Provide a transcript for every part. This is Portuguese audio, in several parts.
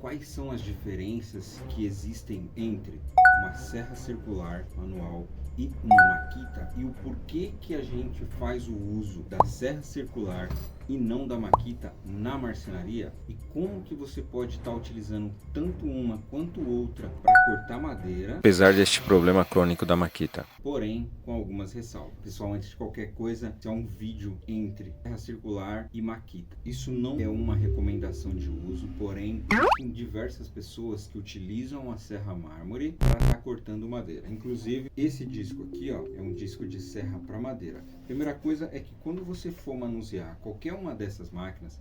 quais são as diferenças que existem entre uma serra circular manual e uma Makita e o porquê que a gente faz o uso da serra circular e não da Makita na marcenaria, e como que você pode estar utilizando tanto uma quanto outra para cortar madeira, apesar deste problema crônico da Makita. porém com algumas ressalvas. Pessoal, antes de qualquer coisa, esse é um vídeo entre serra circular e Makita. Isso não é uma recomendação de uso, porém tem diversas pessoas que utilizam a serra mármore para estar cortando madeira. Inclusive esse disco aqui, ó, é um disco de serra para madeira. Primeira coisa é que quando você for manusear qualquer uma dessas máquinas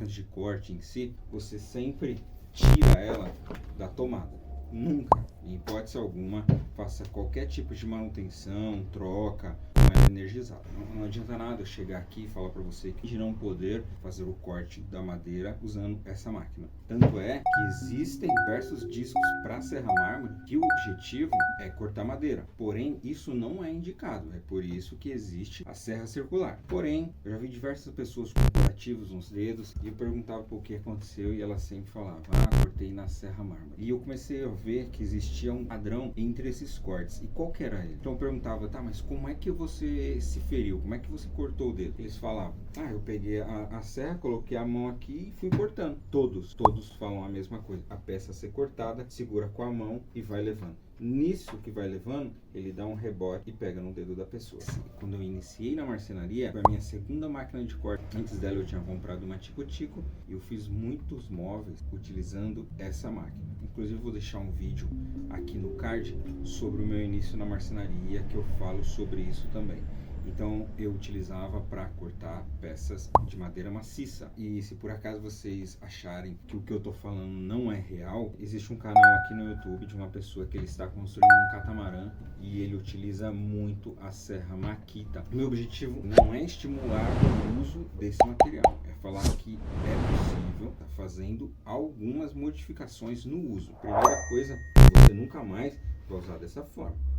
de corte em si, você sempre tira ela da tomada. Nunca, em hipótese alguma, faça qualquer tipo de manutenção, troca com ela energizada. Não adianta nada eu chegar aqui e falar para você que de não poder fazer o corte da madeira usando essa máquina. Tanto é que existem diversos discos para serra mármore que o objetivo é cortar madeira. Porém, isso não é indicado. É por isso que existe a serra circular. Porém, eu já vi diversas pessoas com curativos nos dedos e eu perguntava o que aconteceu e ela sempre falava: cortei na serra mármore. E eu comecei a ver que existia um padrão entre esses cortes. E qual que era ele? Então eu perguntava: tá, mas como é que você se feriu? Como é que você cortou o dedo? Eles falavam: eu peguei a serra, coloquei a mão aqui e fui cortando. Todos falam a mesma coisa. A peça ser cortada, segura com a mão e vai levando. Nisso que vai levando, ele dá um rebote e pega no dedo da pessoa. Quando eu iniciei na marcenaria, foi a minha segunda máquina de corte. Antes dela eu tinha comprado uma Tico-Tico e eu fiz muitos móveis utilizando essa máquina. Inclusive vou deixar um vídeo aqui no card sobre o meu início na marcenaria, que eu falo sobre isso também. Então eu utilizava para cortar peças de madeira maciça. E se por acaso vocês acharem que o que eu tô falando não é real, existe um canal aqui no YouTube de uma pessoa que ele está construindo um catamarã e ele utiliza muito a serra Makita. O meu objetivo não é estimular o uso desse material, é falar que é possível estar fazendo algumas modificações no uso. Primeira coisa, você nunca mais vai usar dessa forma.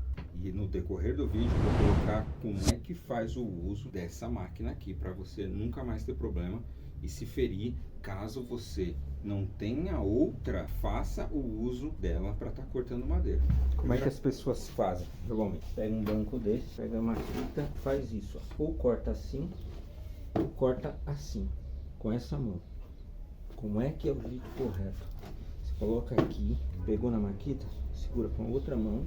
E no decorrer do vídeo eu vou colocar como é que faz o uso dessa máquina aqui para você nunca mais ter problema e se ferir. Caso você não tenha outra, faça o uso dela para estar cortando madeira. Como é que as pessoas fazem normalmente? Pega um banco desse, pega a Makita, faz isso, ó. Ou corta assim, ou corta assim, com essa mão. Como é que é o jeito correto? Você coloca aqui, pegou na Makita, segura com a outra mão.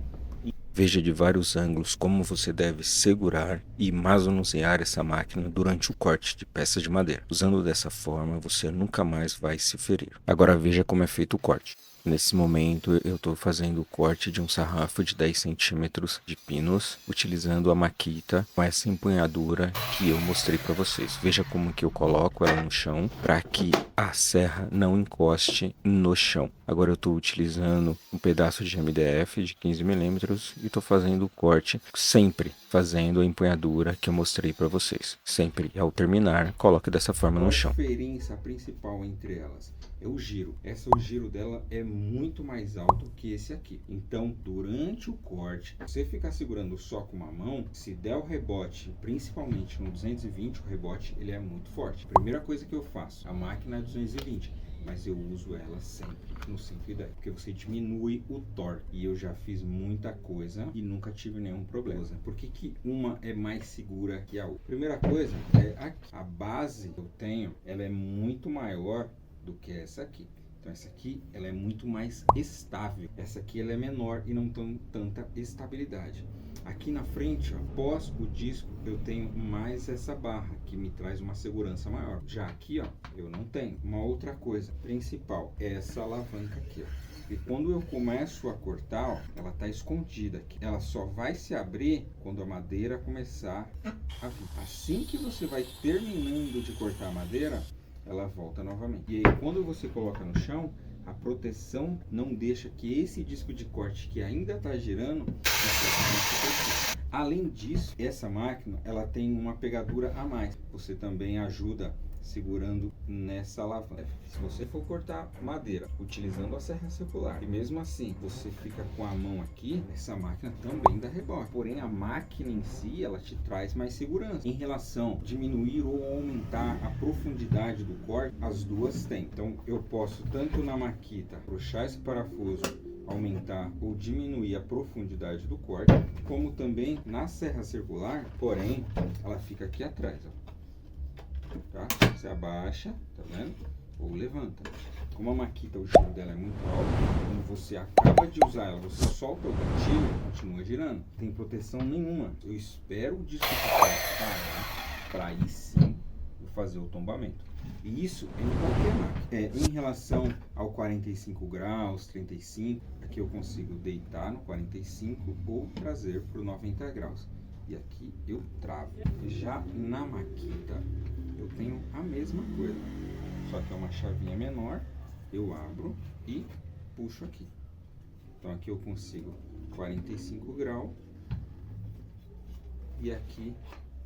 Veja de vários ângulos como você deve segurar e manusear essa máquina durante o corte de peças de madeira. Usando dessa forma, você nunca mais vai se ferir. Agora veja como é feito o corte. Nesse momento eu estou fazendo o corte de um sarrafo de 10 centímetros de pinos, utilizando a Makita com essa empunhadura que eu mostrei para vocês. Veja como que eu coloco ela no chão para que a serra não encoste no chão. Agora eu estou utilizando um pedaço de MDF de 15 milímetros e estou fazendo o corte, sempre fazendo a empunhadura que eu mostrei para vocês. Sempre ao terminar, coloque dessa forma no chão. A diferença principal entre elas é o giro. O giro dela é muito mais alto que esse aqui. Então, durante o corte, você ficar segurando só com uma mão, se der o rebote, principalmente no 220, o rebote ele é muito forte. Primeira coisa que eu faço, a máquina é 220, mas eu uso ela sempre no 110, porque você diminui o torque. E eu já fiz muita coisa e nunca tive nenhum problema. Por que que uma é mais segura que a outra? Primeira coisa é aqui. A base que eu tenho, ela é muito maior do que essa aqui. Então essa aqui ela é muito mais estável. Essa aqui ela é menor e não tem tanta estabilidade. Aqui na frente, ó, após o disco, eu tenho mais essa barra que me traz uma segurança maior. Já aqui, ó, eu não tenho. Uma outra coisa principal é essa alavanca aqui, ó. E quando eu começo a cortar, ó, ela tá escondida aqui. Ela só vai se abrir quando a madeira começar a vir. Assim que você vai terminando de cortar a madeira, ela volta novamente. E aí quando você coloca no chão, a proteção não deixa que esse disco de corte que ainda está girando. Além disso, essa máquina ela tem uma pegadura a mais. Você também ajuda, segurando nessa alavanca. Se você for cortar madeira utilizando a serra circular e mesmo assim você fica com a mão aqui, essa máquina também dá rebote. Porém, a máquina em si, ela te traz mais segurança. Em relação a diminuir ou aumentar a profundidade do corte, as duas têm. Então, eu posso tanto na maquita puxar esse parafuso, aumentar ou diminuir a profundidade do corte, como também na serra circular, porém, ela fica aqui atrás, ó. Tá? Você abaixa, tá vendo? Ou levanta. Como a maquita, o giro dela é muito alto, quando você acaba de usar ela, você solta o gatilho, continua girando. Não tem proteção nenhuma. Eu espero o disco parar para aí sim eu fazer o tombamento. E isso em qualquer máquina. Em relação ao 45 graus, 35, aqui eu consigo deitar no 45 ou trazer para o 90 graus. E aqui eu travo. Já na maquita, eu tenho a mesma coisa, só que é uma chavinha menor, eu abro e puxo aqui. Então aqui eu consigo 45 graus e aqui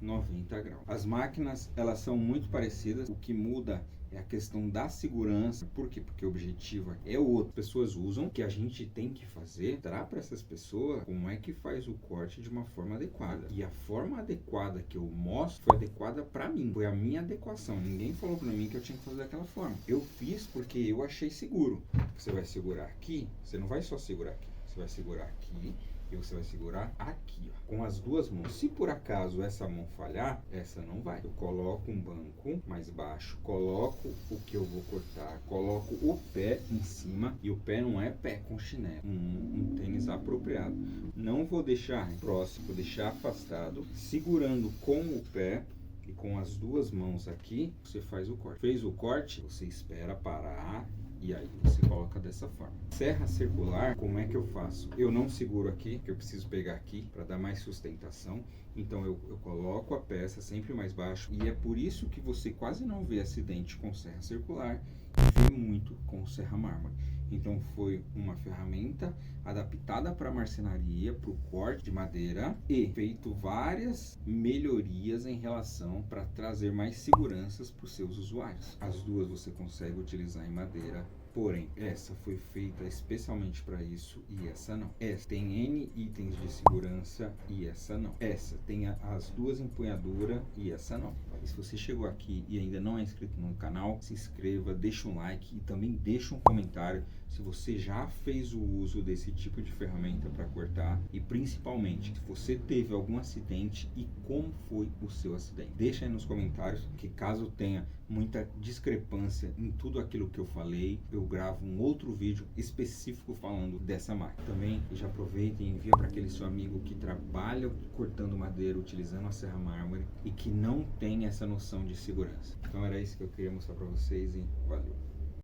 90 graus. As máquinas, elas são muito parecidas, o que muda é a questão da segurança. Por quê? Porque o objetivo é outro. As pessoas usam, o que a gente tem que fazer, mostrar para essas pessoas como é que faz o corte de uma forma adequada. E a forma adequada que eu mostro foi adequada para mim, foi a minha adequação. Ninguém falou para mim que eu tinha que fazer daquela forma. Eu fiz porque eu achei seguro. Você vai segurar aqui, você não vai só segurar aqui, você vai segurar aqui. E você vai segurar aqui, ó, com as duas mãos. Se por acaso essa mão falhar, essa não vai. Eu coloco um banco mais baixo, coloco o que eu vou cortar, coloco o pé em cima, e o pé não é pé com chinelo, um tênis apropriado. Não vou deixar próximo, vou deixar afastado, segurando com o pé e com as duas mãos aqui, você faz o corte. Fez o corte, você espera parar. E aí você coloca dessa forma. Serra circular, como é que eu faço? Eu não seguro aqui, que eu preciso pegar aqui para dar mais sustentação. Então eu coloco a peça sempre mais baixo. E é por isso que você quase não vê acidente com serra circular e vê muito com serra mármore. Então foi uma ferramenta adaptada para marcenaria, para o corte de madeira e feito várias melhorias em relação para trazer mais seguranças para os seus usuários. As duas você consegue utilizar em madeira, porém essa foi feita especialmente para isso e essa não. Essa tem N itens de segurança e essa não. Essa tem as duas empunhaduras e essa não. E se você chegou aqui e ainda não é inscrito no canal, se inscreva, deixa um like e também deixa um comentário se você já fez o uso desse tipo de ferramenta para cortar e principalmente se você teve algum acidente e como foi o seu acidente. Deixa aí nos comentários, que caso tenha muita discrepância em tudo aquilo que eu falei, eu gravo um outro vídeo específico falando dessa máquina. Também já aproveita e envia para aquele seu amigo que trabalha cortando madeira utilizando a serra mármore e que não tem essa noção de segurança. Então era isso que eu queria mostrar para vocês e valeu!